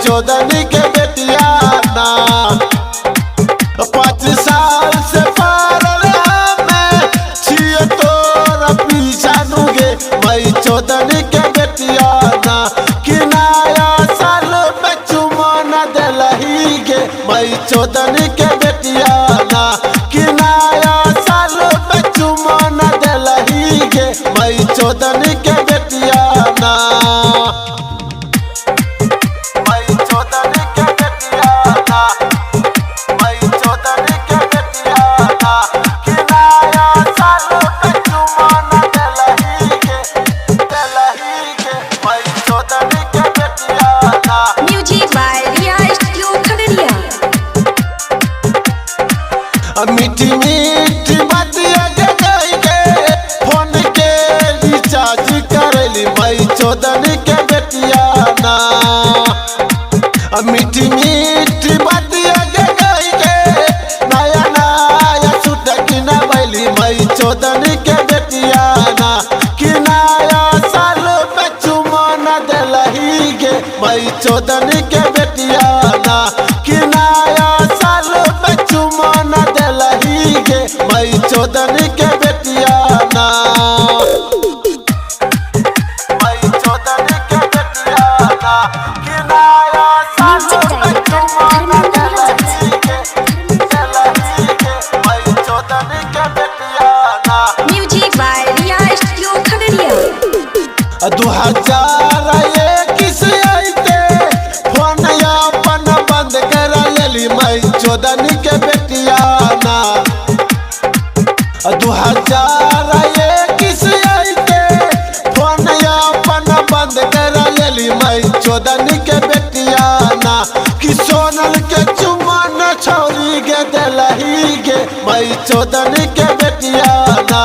चौधरी के बेटिया ना 5 साल से पारल हमें छिए तोरा पीछा नुगे मई चौधरी के बेटिया ना कि नया साल में चुमा न दिलही गे मई चौधरी के बेटिया ना कि नया साल में चुमा न दिलही गे मई चौधरी के बेटिया ना मीठी मीठी बातिया के फोन के रिचार्ज करली मई चौधरी के बेटिया ना मीठी मीठी बातिया के नया नया सूट किना बैली मई चौधरी के बेटिया ना कि नया साल में चुमा न दिलही गे मई चौधरी के बेटिया ना कि नया साल में चुमा न दिलही गे मई चौधरी के बेटिया ना मई चौधरी के बेटिया ना कि नया साल में चुमा न दिलही गे मई चौधरी के बेटिया ना music by Riya studio Khagaria 2021 आइते फोन अपन बंद कर लेली मई चौधरी के बेटिया ना 2021 आइते फोन अपन बंद कर लेली मई चौधरी के बेटिया ना कि सोनल के चुमा न छौरी गे दिलही गे मई चौधरी के बेटिया ना